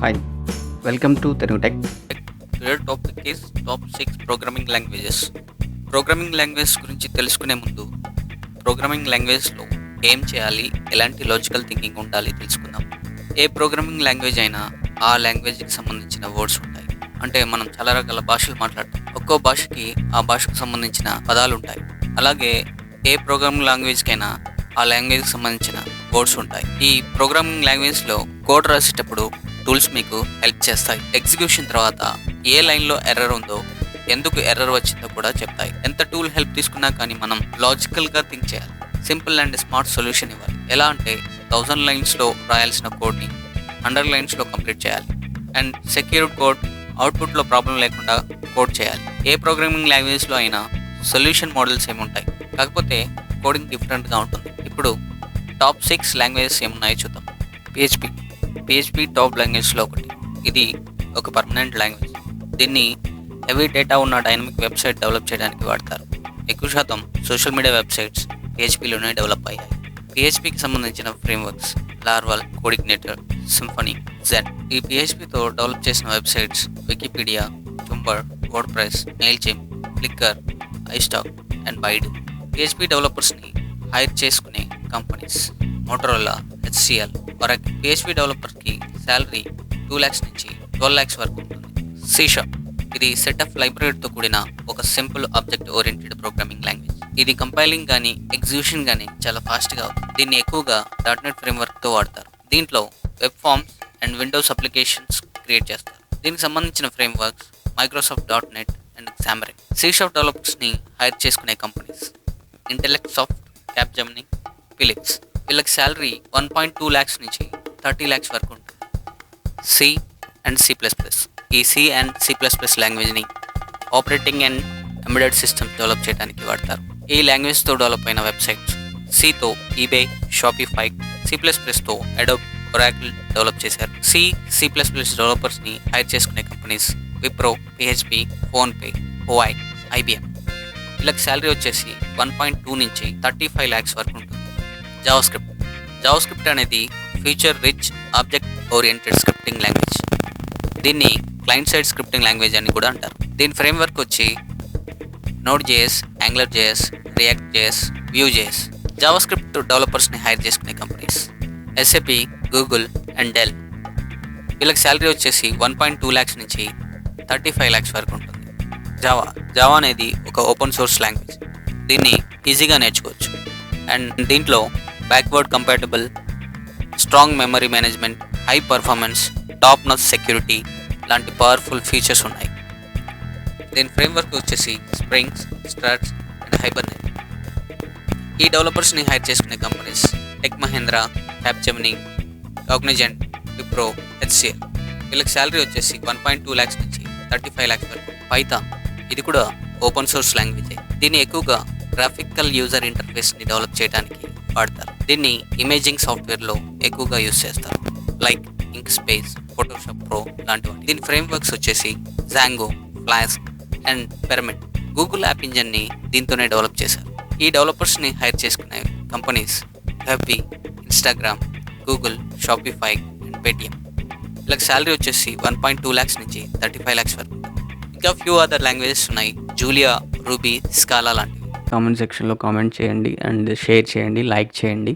Hi! Welcome to Telugu tech. Today topic is top 6 programming languages. Programming language గురించి తెలుసుకునే ముందు programming లాంగ్వేజ్లో ఏం చేయాలి, ఎలాంటి లాజికల్ థింకింగ్ ఉండాలి తెలుసుకుందాం. ఏ ప్రోగ్రామింగ్ లాంగ్వేజ్ అయినా ఆ లాంగ్వేజ్కి సంబంధించిన వర్డ్స్ ఉంటాయి. అంటే మనం చాలా రకాల భాషలు మాట్లాడతాం. ఒక్కో భాషకి ఆ భాషకు సంబంధించిన పదాలు ఉంటాయి. అలాగే ఏ ప్రోగ్రామింగ్ లాంగ్వేజ్కైనా ఆ లాంగ్వేజ్కి సంబంధించిన వర్డ్స్ ఉంటాయి. ఈ ప్రోగ్రామింగ్ లాంగ్వేజ్లో కోడ్ రాసేటప్పుడు టూల్స్ మీకు హెల్ప్ చేస్తాయి. ఎగ్జిక్యూషన్ తర్వాత ఏ లైన్లో ఎర్రర్ ఉందో, ఎందుకు ఎర్రర్ వచ్చిందో కూడా చెప్తాయి. ఎంత టూల్ హెల్ప్ తీసుకున్నా కానీ మనం లాజికల్గా థింక్ చేయాలి. సింపుల్ అండ్ స్మార్ట్ సొల్యూషన్ ఇవ్వాలి. ఎలా అంటే 1000 లైన్స్లో రాయాల్సిన కోడ్ని 100 లైన్స్లో కంప్లీట్ చేయాలి. అండ్ సెక్యూర్డ్ కోడ్, అవుట్పుట్లో ప్రాబ్లం లేకుండా కోడ్ చేయాలి. ఏ ప్రోగ్రామింగ్ లాంగ్వేజ్లో అయినా సొల్యూషన్ మోడల్స్ ఏముంటాయి, కాకపోతే కోడింగ్ డిఫరెంట్గా ఉంటుంది. ఇప్పుడు టాప్ 6 లాంగ్వేజెస్ ఏమున్నాయో చూద్దాం. పిహెచ్పి టాప్ లాంగ్వేజ్లో ఒకటి. ఇది ఒక పర్మనెంట్ లాంగ్వేజ్. దీన్ని హెవీ డేటా ఉన్న డైనమిక్ వెబ్సైట్ డెవలప్ చేయడానికి వాడతారు. ఎక్కువ శాతం సోషల్ మీడియా వెబ్సైట్స్ పిహెచ్పిలోనే డెవలప్ అయ్యాయి. పిహెచ్పికి సంబంధించిన frameworks Laravel, CodeIgniter, Symfony, Zend. ఈ పిహెచ్పితో డెవలప్ చేసిన websites Wikipedia, Tumblr, WordPress, MailChimp, Flickr, iStock and Baidu. PHP డెవలపర్స్ని హైర్ చేసుకునే companies Motorola, HCL, Oracle. PHP డెవలపర్కి శాలరీ 2 lakhs నుంచి 12 lakhs వరకు ఉంటుంది. C#, ఇది సెట్ ఆఫ్ లైబ్రరీతో కూడిన ఒక simple object oriented programming language. ఇది కంపైలింగ్ కానీ ఎగ్జిక్యూషన్ కానీ చాలా ఫాస్ట్గా అవుతుంది. దీన్ని ఎక్కువగా .NET ఫ్రేమ్వర్క్తో వాడతారు. దీంట్లో web forms and Windows applications create చేస్తారు. దీనికి సంబంధించిన frameworks Microsoft .NET and Xamarin. C# డెవలపర్స్ని హైర్ చేసుకునే companies Intellectsoft, Capgemini, Philips. వీళ్ళకి శాలరీ 1.2 lakhs నుంచి 30 lakhs వరకు ఉంటుంది. C and C++. ఈ సి అండ్ C++ లాంగ్వేజ్ని operating and embedded systems develop చేయడానికి వాడతారు. ఈ లాంగ్వేజ్తో డెవలప్ అయిన వెబ్సైట్స్ సితో ఈబే, షాపిఫై, C++తో అడోబ్, ఒరాకిల్ డెవలప్ చేశారు. C++ డెవలపర్స్ని హైర్ చేసుకునే companies Wipro, PHP, PhonePe, Huawei, IBM. వీళ్ళకి శాలరీ వచ్చేసి 1.2 నుంచి 35 lakhs వరకు ఉంటుంది. జావాస్క్రిప్ట్ అనేది feature rich object oriented scripting language. దీన్ని క్లయింట్ సైడ్ స్క్రిప్టింగ్ లాంగ్వేజ్ అని కూడా అంటారు. దీని ఫ్రేమ్వర్క్ వచ్చి Node.js, AngularJS, React.js, Vue.js. JavaScript డెవలపర్స్ని హైర్ చేసుకునే companies SAP, Google and Dell. వీళ్ళకి శాలరీ వచ్చేసి 1.2 lakhs నుంచి 35 lakhs వరకు ఉంటుంది. జావా అనేది ఒక ఓపెన్ సోర్స్ లాంగ్వేజ్. దీన్ని ఈజీగా నేర్చుకోవచ్చు. అండ్ దీంట్లో backward compatible, strong memory management, high performance, top notch security లాంటి పవర్ఫుల్ ఫీచర్స్ ఉన్నాయి. దీని ఫ్రేమ్వర్క్ వచ్చేసి స్ప్రింగ్స్, స్ట్రాట్స్ అండ్ హైబర్నేట్. ఈ డెవలపర్స్ని హైర్ చేసుకునే companies Tech Mahindra, Capgemini, Cognizant, Wipro, HCL. వీళ్ళకి శాలరీ వచ్చేసి 1.2 lakhs నుంచి 35 lakhs వరకు. పైథాన్, ఇది కూడా ఓపెన్ సోర్స్ లాంగ్వేజే. దీన్ని ఎక్కువగా గ్రాఫికల్ యూజర్ ఇంటర్ఫేస్ని డెవలప్ చేయడానికి వాడతారు. దీన్ని ఇమేజింగ్ సాఫ్ట్వేర్లో ఎక్కువగా యూజ్ చేస్తారు, like Inkscape, Photoshop pro లాంటివి. దీని ఫ్రేమ్వర్క్స్ వచ్చేసి Django, Flask and Pyramid. Google app ఇంజన్ని దీంతోనే డెవలప్ చేశారు. ఈ డెవలపర్స్ని హైర్ చేసుకునే కంపెనీస్ హెబ్బీ, Instagram, Google, Shopify and Paytm. వీళ్ళకి శాలరీ వచ్చేసి 1.2 lakhs నుంచి 35 lakhs వరకు. ఇంకా ఫ్యూ అదర్ లాంగ్వేజెస్ ఉన్నాయి, జూలియా, రూబీ, స్కాలా లాంటివి. కామెంట్ సెక్షన్లో కామెంట్ చేయండి అండ్ షేర్ చేయండి, లైక్ చేయండి.